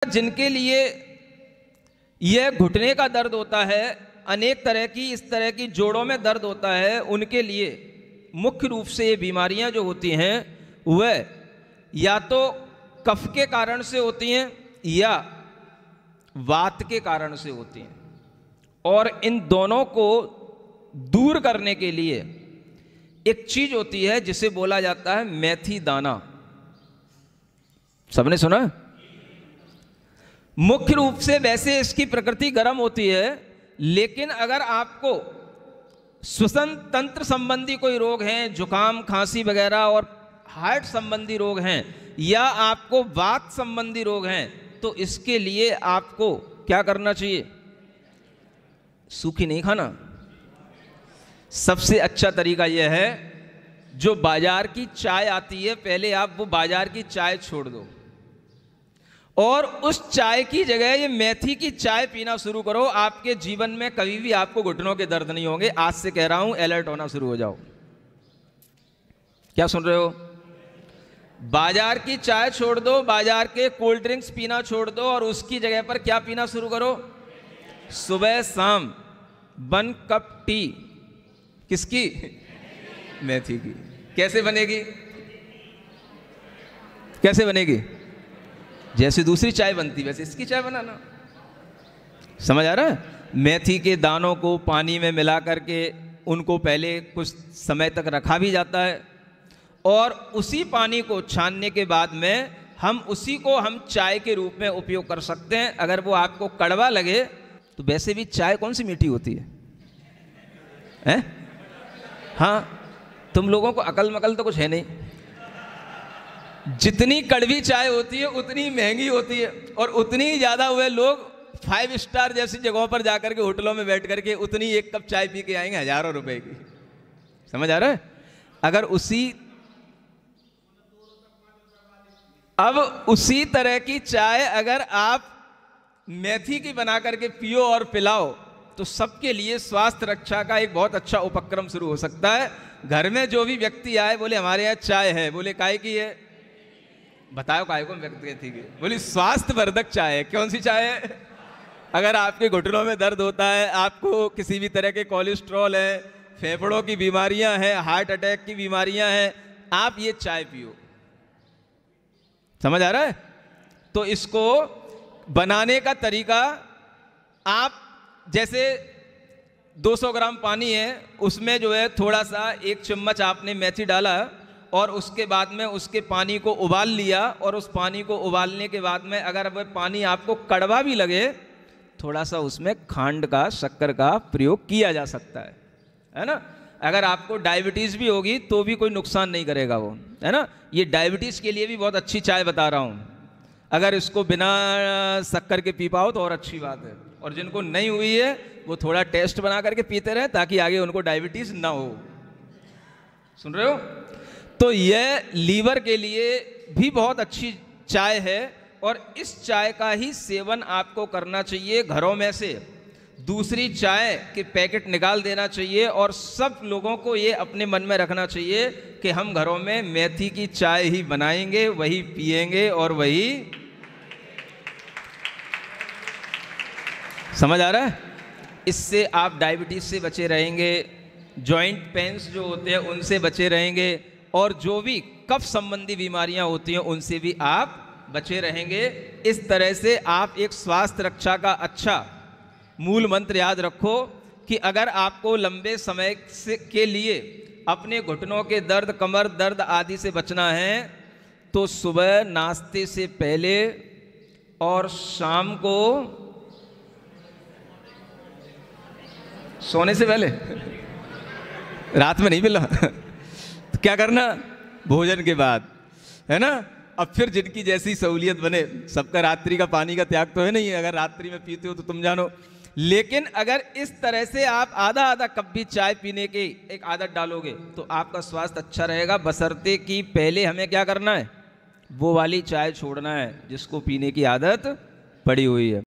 जिनके लिए यह घुटने का दर्द होता है, अनेक तरह की इस तरह की जोड़ों में दर्द होता है, उनके लिए मुख्य रूप से ये बीमारियां जो होती हैं वह या तो कफ के कारण से होती हैं या वात के कारण से होती हैं। और इन दोनों को दूर करने के लिए एक चीज होती है जिसे बोला जाता है मेथी दाना। सबने सुना? मुख्य रूप से वैसे इसकी प्रकृति गर्म होती है, लेकिन अगर आपको श्वसन तंत्र संबंधी कोई रोग हैं, जुकाम खांसी वगैरह और हार्ट संबंधी रोग हैं, या आपको वात संबंधी रोग हैं, तो इसके लिए आपको क्या करना चाहिए? सूखी नहीं खाना। सबसे अच्छा तरीका यह है, जो बाजार की चाय आती है, पहले आप वो बाजार की चाय छोड़ दो और उस चाय की जगह ये मेथी की चाय पीना शुरू करो। आपके जीवन में कभी भी आपको घुटनों के दर्द नहीं होंगे। आज से कह रहा हूं, अलर्ट होना शुरू हो जाओ। क्या सुन रहे हो? बाजार की चाय छोड़ दो, बाजार के कोल्ड ड्रिंक्स पीना छोड़ दो और उसकी जगह पर क्या पीना शुरू करो? सुबह शाम 1 कप टी। किसकी? मेथी की। कैसे बनेगी? कैसे बनेगी? जैसे दूसरी चाय बनती वैसे इसकी चाय बनाना। समझ आ रहा है? मेथी के दानों को पानी में मिला करके उनको पहले कुछ समय तक रखा भी जाता है और उसी पानी को छानने के बाद में हम चाय के रूप में उपयोग कर सकते हैं। अगर वो आपको कड़वा लगे तो वैसे भी चाय कौन सी मीठी होती है? हैं? हाँ, तुम लोगों को अकल मकल तो कुछ है नहीं। जितनी कड़वी चाय होती है उतनी महंगी होती है और उतनी ही ज़्यादा हुए लोग 5 स्टार जैसी जगहों पर जाकर के होटलों में बैठ करके उतनी 1 कप चाय पी के आएंगे हजारों रुपए की। समझ आ रहा है? अगर उसी तरह की चाय अगर आप मेथी की बना करके पियो और पिलाओ तो सबके लिए स्वास्थ्य रक्षा का एक बहुत अच्छा उपक्रम शुरू हो सकता है। घर में जो भी व्यक्ति आए, बोले हमारे यहाँ चाय है, बोले काय की है? बताओ काय को? व्यक्ति थी बोली स्वास्थ्य वर्धक चाय है। कौन सी चाय है? अगर आपके घुटनों में दर्द होता है, आपको किसी भी तरह के कोलेस्ट्रॉल है, फेफड़ों की बीमारियां हैं, हार्ट अटैक की बीमारियां हैं, आप ये चाय पियो। समझ आ रहा है? तो इसको बनाने का तरीका, आप जैसे 200 ग्राम पानी है, उसमें जो है थोड़ा सा 1 चम्मच आपने मेथी डाला और उसके बाद में उसके पानी को उबाल लिया और उस पानी को उबालने के बाद में अगर वह पानी आपको कड़वा भी लगे, थोड़ा सा उसमें खांड का, शक्कर का प्रयोग किया जा सकता है ना? अगर आपको डायबिटीज़ भी होगी तो भी कोई नुकसान नहीं करेगा वो, है ना? ये डायबिटीज़ के लिए भी बहुत अच्छी चाय बता रहा हूँ। अगर इसको बिना शक्कर के पी पाओ तो और अच्छी बात है, और जिनको नहीं हुई है वो थोड़ा टेस्ट बना करके पीते रहे ताकि आगे उनको डायबिटीज़ ना हो। सुन रहे हो? तो यह लीवर के लिए भी बहुत अच्छी चाय है और इस चाय का ही सेवन आपको करना चाहिए। घरों में से दूसरी चाय के पैकेट निकाल देना चाहिए और सब लोगों को ये अपने मन में रखना चाहिए कि हम घरों में मेथी की चाय ही बनाएंगे, वही पिएंगे और वही। समझ आ रहा है? इससे आप डायबिटीज से बचे रहेंगे, जॉइंट पेन्स जो होते हैं उनसे बचे रहेंगे और जो भी कफ संबंधी बीमारियां होती हैं उनसे भी आप बचे रहेंगे। इस तरह से आप एक स्वास्थ्य रक्षा का अच्छा मूल मंत्र याद रखो कि अगर आपको लंबे समय के लिए अपने घुटनों के दर्द, कमर दर्द आदि से बचना है तो सुबह नाश्ते से पहले और शाम को सोने से पहले, रात में नहीं मिला तो क्या करना? भोजन के बाद, है ना? अब फिर जिनकी जैसी सहूलियत बने। सबका रात्रि का पानी का त्याग तो है नहीं, अगर रात्रि में पीते हो तो तुम जानो। लेकिन अगर इस तरह से आप आधा आधा कप भी चाय पीने की एक आदत डालोगे तो आपका स्वास्थ्य अच्छा रहेगा, बशर्ते कि पहले हमें क्या करना है? वो वाली चाय छोड़ना है जिसको पीने की आदत पड़ी हुई है।